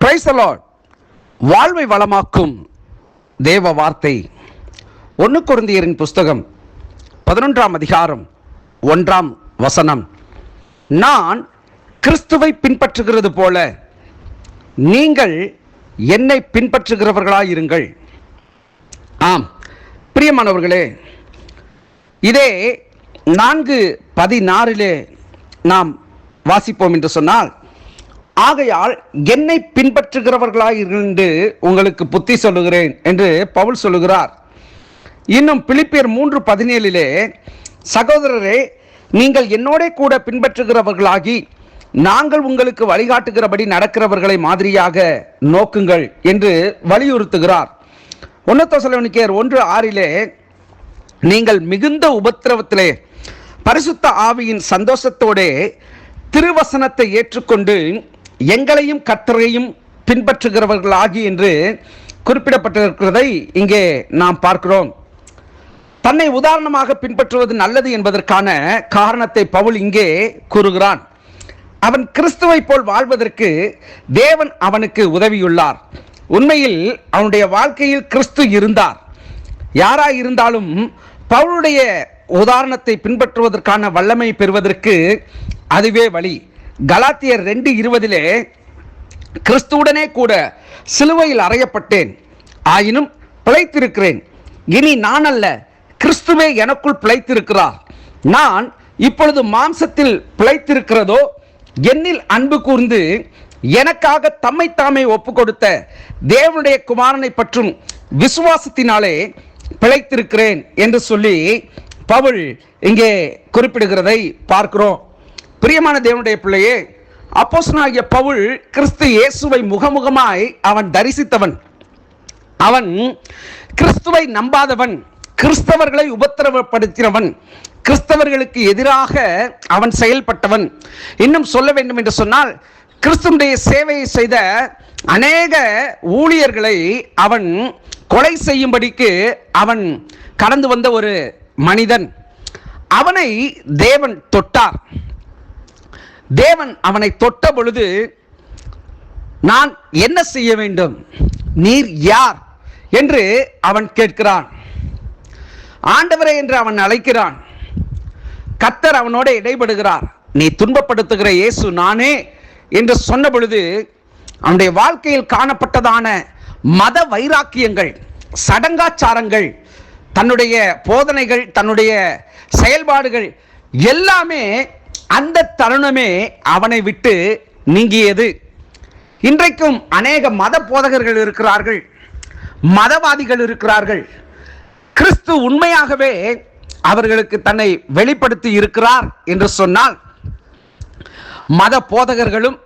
Praise the Lord. வாழ்வை வளமாக்கும் தேவ வார்த்தை 1 கொரிந்தியரின் புஸ்தகம் 11ஆம் அதிகாரம் 1ஆம் வசனம். நான் கிறிஸ்துவை பின்பற்றுகிறது போல நீங்கள் என்னை பின்பற்றுகிறவர்களாயிருங்கள். ஆம் பிரியமானவர்களே, இதே 4:16 நாம் வாசிப்போம் என்று சொன்னால், ஆகையால் என்னை பின்பற்றுகிறவர்களாயிருந்து உங்களுக்கு புத்தி சொல்லுகிறேன் என்று பவுல் சொல்லுகிறார். இன்னும் பிலிப்பியர் 3:17 சகோதரரே, நீங்கள் என்னோட கூட பின்பற்றுகிறவர்களாகி நாங்கள் உங்களுக்கு வழிகாட்டுகிறபடி நடக்கிறவர்களை மாதிரியாக நோக்குங்கள் என்று வலியுறுத்துகிறார். 1 தெசலோனிக்கேயர் 1:6 நீங்கள் மிகுந்த உபத்திரவத்திலே பரிசுத்த ஆவியின் சந்தோஷத்தோடு திருவசனத்தை ஏற்றுக்கொண்டு எங்களையும் கர்த்தரையும் பின்பற்றுகிறவர்களாகி என்று குறிப்பிடப்பட்டிருக்கிறதை இங்கே நாம் பார்க்கிறோம். தன்னை உதாரணமாக பின்பற்றுவது நல்லது என்பதற்கான காரணத்தை பவுல் இங்கே கூறுகிறான். அவன் கிறிஸ்துவை போல் வாழ்வதற்கு தேவன் அவனுக்கு உதவியுள்ளார். உண்மையில் அவனுடைய வாழ்க்கையில் கிறிஸ்து இருந்தார். யாராயிருந்தாலும் பவுலுடைய உதாரணத்தை பின்பற்றுவதற்கான வல்லமை பெறுவதற்கு அதுவே வழி. கலாத்தியர் 2:20 கிறிஸ்துவுடனே கூட சிலுவையில் அறையப்பட்டேன், ஆயினும் பிழைத்திருக்கிறேன். இனி நான் அல்ல, கிறிஸ்துவே எனக்குள் பிழைத்திருக்கிறார். நான் இப்பொழுது மாம்சத்தில் பிழைத்திருக்கிறதோ என்னில் அன்பு கூர்ந்து எனக்காக தம்மை தாமே ஒப்பு கொடுத்த தேவனுடைய குமாரனை பற்றும் விசுவாசத்தினாலே பிழைத்திருக்கிறேன் என்று சொல்லி பவுல் இங்கே குறிப்பிடுகிறதை பார்க்கிறோம். பிரியமான தேவனுடைய பிள்ளையே, அப்போஸ்தலனாகிய பவுல் கிறிஸ்து இயேசுவை முகமுகமாய் அவன் தரிசித்தவன். அவன் கிறிஸ்துவை நம்பாதவன், கிறிஸ்தவர்களை உபத்திரவப்படுத்தினவன், கிறிஸ்தவர்களுக்கு எதிராக அவன் செயல்பட்டவன். இன்னும் சொல்ல வேண்டும் என்று சொன்னால், கிறிஸ்துடைய சேவையை செய்த அநேக ஊழியர்களை அவன் கொலை செய்யும்படிக்கு அவன் கடந்து வந்த ஒரு மனிதன். அவனை தேவன் தொட்டார். தேவன் அவனை தொட்ட பொழுது, நான் என்ன செய்ய வேண்டும், நீர் யார் என்று அவன் கேட்கிறான். ஆண்டவரே என்று அவன் அழைக்கிறான். கர்த்தர் அவனோட இடைபடுகிறார். நீ துன்பப்படுத்துகிற இயேசு நானே என்று சொன்ன பொழுது, அவனுடைய வாழ்க்கையில் காணப்பட்டதான மத வைராக்கியங்கள், சடங்காச்சாரங்கள், தன்னுடைய போதனைகள், தன்னுடைய செயல்பாடுகள் எல்லாமே அந்த தருணமே அவனை விட்டு நீங்கியது. இன்றைக்கும் அநேக மத போதகர்கள் இருக்கிறார்கள், மதவாதிகள் இருக்கிறார்கள். கிறிஸ்து உண்மையாகவே அவர்களுக்கு தன்னை வெளிப்படுத்தி இருக்கிறார் என்று சொன்னால், மத போதகர்களும்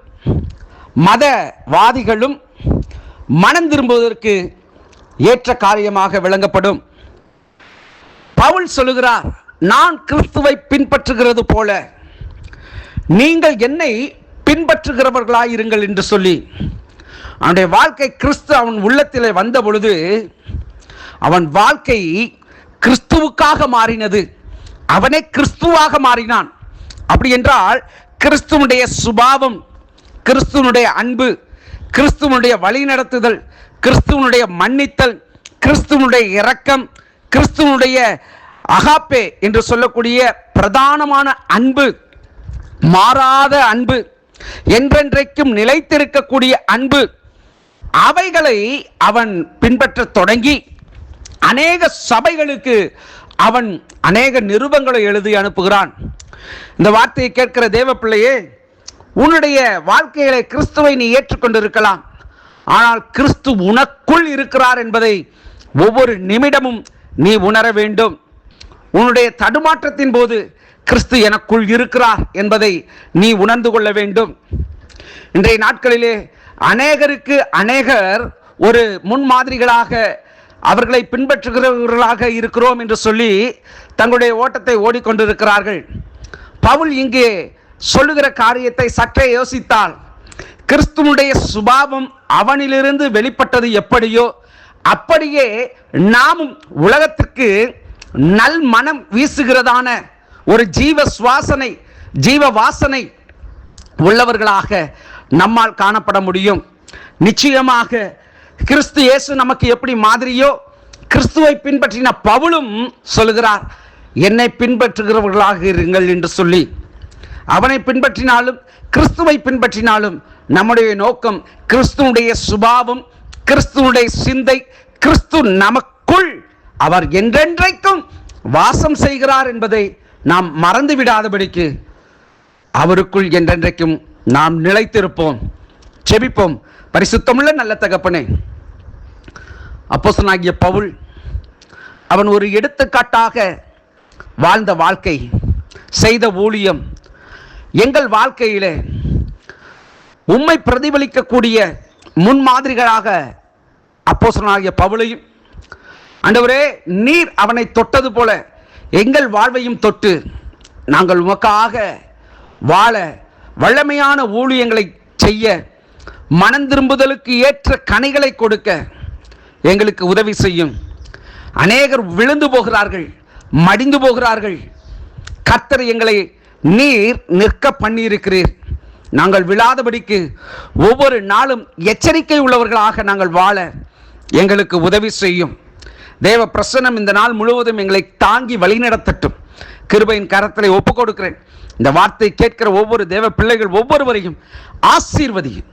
மதவாதிகளும் மனம் திரும்புவதற்கு ஏற்ற காரியமாக விளங்கப்படும். பவுல் சொல்லுகிறார், நான் கிறிஸ்துவை பின்பற்றுகிறது போல நீங்கள் என்னை பின்பற்றுகிறவர்களாயிருங்கள் என்று சொல்லி. அவனுடைய வாழ்க்கை கிறிஸ்து அவன் உள்ளத்திலே வந்த பொழுது அவன் வாழ்க்கை கிறிஸ்துவுக்காக மாறினது. அவனே கிறிஸ்துவாக மாறினான். அப்படி என்றால் கிறிஸ்துவனுடைய சுபாவம், கிறிஸ்துவனுடைய அன்பு, கிறிஸ்துவனுடைய வழி நடத்துதல், கிறிஸ்துவனுடைய மன்னித்தல், கிறிஸ்துவனுடைய இரக்கம், கிறிஸ்துவனுடைய அகாப்பே என்று சொல்லக்கூடிய பிரதானமான அன்பு, மாறாத அன்பு, என்றென்றைக்கும் நிலைத்திருக்கக்கூடிய அன்பு, அவைகளை அவன் பின்பற்ற தொடங்கி அநேக சபைகளுக்கு அவன் அநேக நிருபங்களை எழுதி அனுப்புகிறான். இந்த வார்த்தையை கேட்கிற தேவ பிள்ளையே, உன்னுடைய வாழ்க்கையிலே கிறிஸ்துவை நீ ஏற்றுக்கொண்டிருக்கலாம். ஆனால் கிறிஸ்து உனக்குள் இருக்கிறார் என்பதை ஒவ்வொரு நிமிடமும் நீ உணர வேண்டும். உன்னுடைய தடுமாற்றத்தின் போது கிறிஸ்து எனக்குள் இருக்கிறார் என்பதை நீ உணர்ந்து கொள்ள வேண்டும். இன்றைய நாட்களிலே அநேகருக்கு அநேகர் ஒரு முன்மாதிரிகளாக, அவர்களை பின்பற்றுகிறவர்களாக இருக்கிறோம் என்று சொல்லி தங்களுடைய ஓட்டத்தை ஓடிக்கொண்டிருக்கிறார்கள். பவுல் இங்கே சொல்லுகிற காரியத்தை சற்றே யோசித்தால், கிறிஸ்துவனுடைய சுபாவம் அவனிலிருந்து வெளிப்பட்டது எப்படியோ அப்படியே நாமும் உலகத்திற்கு நல் மனம் வீசுகிறதான ஒரு ஜீவ சுவாசனை, ஜீவ வாசனை உள்ளவர்களாக நம்மால் காணப்பட முடியும். நிச்சயமாக கிறிஸ்து இயேசு நமக்கு எப்படி மாதிரியோ, கிறிஸ்துவை பின்பற்றின பவுலும் சொல்லுகிறார், என்னை பின்பற்றுகிறவர்களாக இருங்கள் என்று சொல்லி. அவனை பின்பற்றினாலும் கிறிஸ்துவை பின்பற்றினாலும் நம்முடைய நோக்கம் கிறிஸ்துவுடைய சுபாவம், கிறிஸ்துவுடைய சிந்தை, கிறிஸ்து நமக்குள் அவர் என்றென்றைக்கும் வாசம் செய்கிறார் என்பதை நாம் மறந்து விடாதபடிக்கு அவருக்குள் என்றென்றைக்கும் நாம் நிலைத்திருப்போம். செபிப்போம். பரிசுத்தமுள்ள நல்ல தகப்பனே, அப்போஸ்தலனாகிய பவுல் அவன் ஒரு எடுத்துக்காட்டாக வாழ்ந்த வாழ்க்கை, செய்த ஊழியம் எங்கள் வாழ்க்கையிலே உம்மை பிரதிபலிக்கக்கூடிய முன்மாதிரிகளாக அப்போஸ்தலனாகிய பவுலையும், ஆண்டவரே நீர் அவனை தொட்டது போல எங்கள் வாழ்வையும் தொட்டு நாங்கள் உமக்காக வாழ, வல்லமையான ஊழியங்களை செய்ய, மனம் திரும்புதலுக்கு ஏற்ற கனிகளை கொடுக்க எங்களுக்கு உதவி செய்யும். அநேகர் விழுந்து போகிறார்கள், மடிந்து போகிறார்கள். கர்த்தர் எங்களை நீர் நிற்க பண்ணியிருக்கிறீர். நாங்கள் விழாதபடிக்கு ஒவ்வொரு நாளும் எச்சரிக்கை உள்ளவர்களாக நாங்கள் வாழ எங்களுக்கு உதவி செய்யும். தேவ பிரசன்னம் இந்த நாள் முழுவதும் எங்களை தாங்கி வழிநடத்தட்டும். கிருபையின் கரத்திலே ஒப்புக் கொடுக்கிறேன். இந்த வார்த்தை கேட்கிற ஒவ்வொரு தேவ பிள்ளைகள் ஒவ்வொருவரையும் ஆசீர்வதியும்.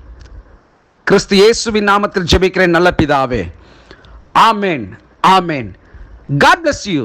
கிறிஸ்து இயேசுவின் நாமத்தில் ஜெபிக்கிறேன் நல்ல பிதாவே. ஆமென், ஆமென். God bless you.